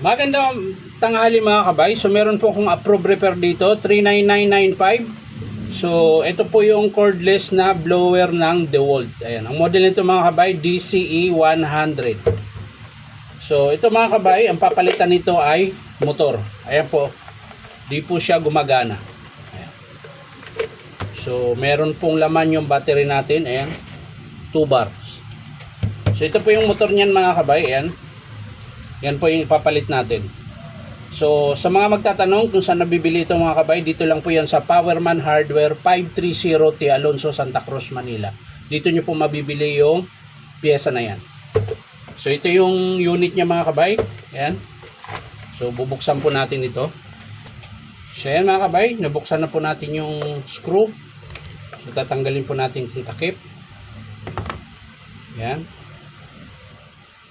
Magandang tanghali mga kabay. So meron po akong approved repair dito, 39995. So ito po yung cordless na blower ng DeWalt. Ayan, ang model nito mga kabay, DCE 100. So ito mga kabay, ang papalitan nito ay motor. Ayan po, di po siya gumagana. Ayan. So meron pong laman yung battery natin. Ayan, 2 bars. So ito po yung motor niyan mga kabay. Ayan. Yan po yung ipapalit natin. So sa mga magtatanong kung saan nabibili ito mga kabay, dito lang po yan sa Powerman Hardware 530 T. Alonso, Santa Cruz, Manila. Dito nyo po mabibili yung pyesa na yan. So ito yung unit niya mga kabay. Ayan. So bubuksan po natin ito. So yan mga kabay, nabuksan na po natin yung screw. So tatanggalin po natin yung takip. Ayan.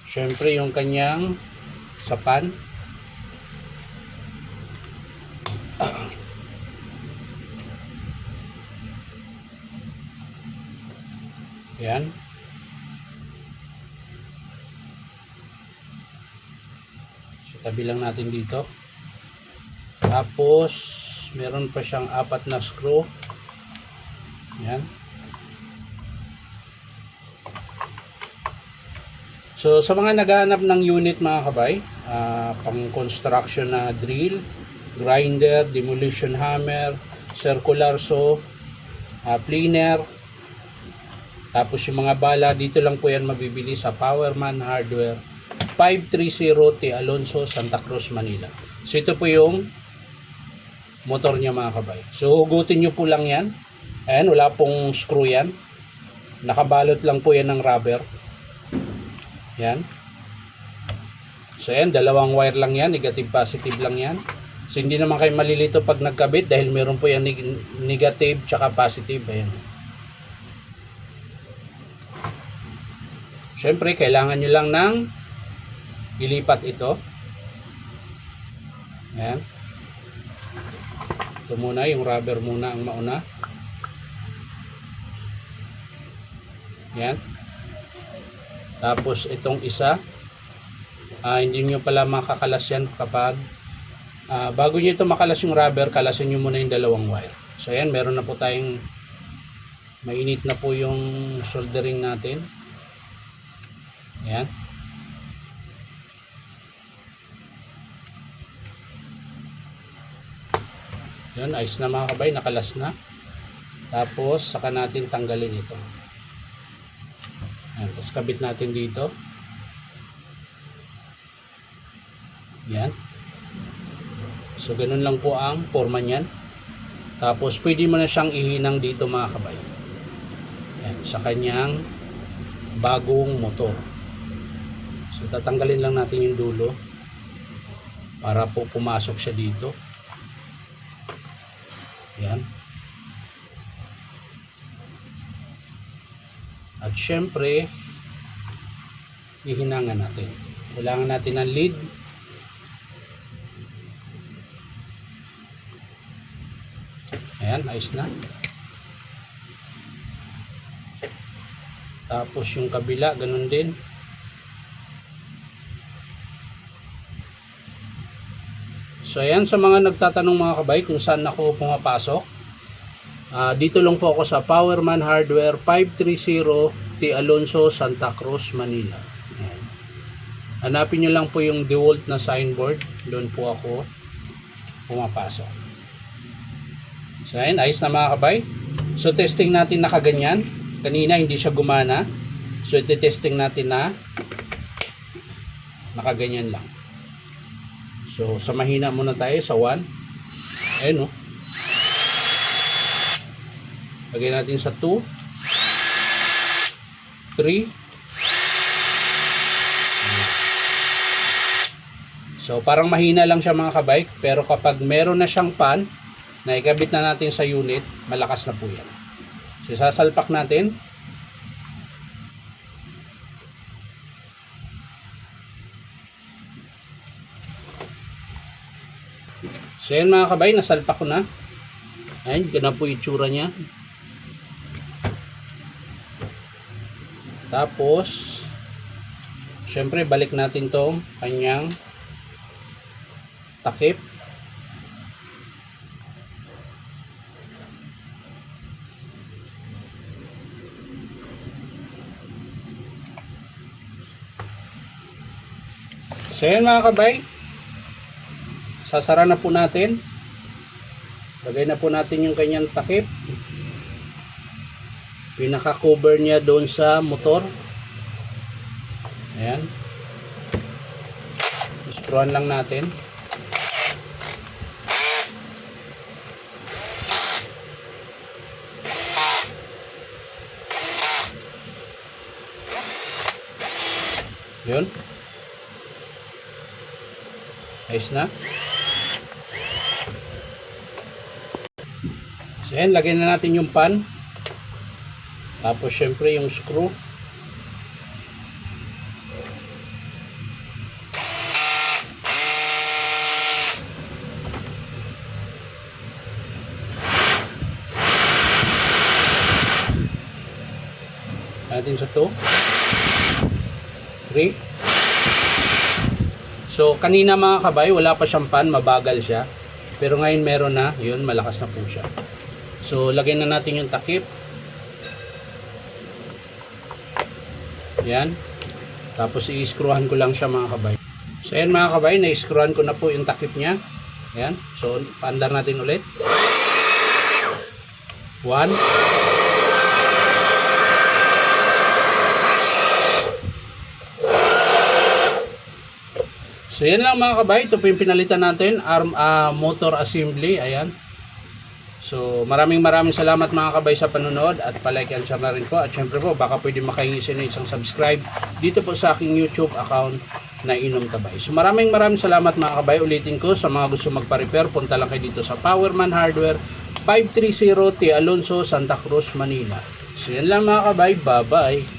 Siyempre yung kanyang sapan. Yan. So tabi lang natin dito. Tapos meron pa siyang 4 na screw. Yan. So sa mga naghahanap ng unit mga kabay, pang construction na drill, grinder, demolition hammer, circular saw, planer, tapos yung mga bala, dito lang po yan mabibili sa Powerman Hardware 530 T. Alonso, Santa Cruz, Manila. So ito po yung motor niya mga kabay. So hugutin nyo po lang yan. Ayan, wala pong screw yan. Nakabalot lang po yan ng rubber. Yan. So yan, dalawang wire lang yan, negative positive lang yan. So hindi naman kayo malilito pag nagkabit dahil meron po yan negative tsaka positive. Ayan. Siyempre, kailangan nyo lang ng ilipat ito. Ayan. Ito muna, yung rubber muna ang mauna. Ayan. Tapos itong isa, hindi nyo pala makakalas yan kapag bago nyo ito makalas yung rubber, kalasin nyo muna yung dalawang wire. So ayan, meron na po tayong mainit na po yung soldering natin. Ayan. Yun, ayos na mga kabay, nakalas na. Tapos saka natin tanggalin ito. Ayan, tapos kabit natin dito. Yan. So ganun lang po ang forma niyan. Tapos pwede mo na siyang ihinang dito mga kabay. Yan, sa kanyang bagong motor. So tatanggalin lang natin yung dulo para po pumasok siya dito. Yan. At syempre, hihinangan natin. Kailangan natin ng lead. Ayan, ayos na. Tapos yung kabila, ganun din. So ayan, sa mga nagtatanong mga kabay kung saan ako pumapasok, dito lang po ako sa Powerman Hardware 530 T. Alonso, Santa Cruz, Manila. Ayan. Hanapin nyo lang po yung DeWalt na signboard. Doon po ako pumapasok. So ayan, ayos na mga kabay. So testing natin na kaganyan. Kanina hindi siya gumana. So iti-testing natin na nakaganyan lang. So sa mahina muna tayo sa 1. Ayan o. Lagay natin sa 2, 3. So parang mahina lang siya mga kabay, pero kapag meron na siyang pan na ikabit na natin sa unit, malakas na po yan. So sasalpak natin. So yan mga kabay, nasalpak ko na. Ayan, ganun po itsura niya. Tapos syempre balik natin tong kanyang takip. So yan mga kabay, sasara na po natin. Lagay na po natin yung kanyang takip. Pinaka-cover niya doon sa motor. Ayan. Screwan lang natin. Yun. Ayos na. So yan, lagyan na natin yung pan. Tapos syempre yung screw. Natin sa 2, 3. So kanina mga kabay, wala pa siyang pan, mabagal siya. Pero ngayon meron na, yun, malakas na po siya. So lagyan na natin yung takip. Yan. Tapos i-screwan ko lang siya mga kabay. So ayan mga kabay, na-screwan ko na po yung takip niya. Ayan. So paandar natin ulit. 1. So yan lang mga kabay, ito po yung pinalitan natin, motor assembly, ayan. So maraming salamat mga kabay sa panonood at palike and share na rin po. At syempre po, baka pwede makahingi sa inyo isang subscribe dito po sa aking YouTube account na Inom Kabay. So maraming salamat mga kabay. Ulitin ko, sa mga gusto magpa-repair, punta lang kayo dito sa Powerman Hardware, 530 T. Alonso, Santa Cruz, Manila. So yan lang mga kabay, bye bye.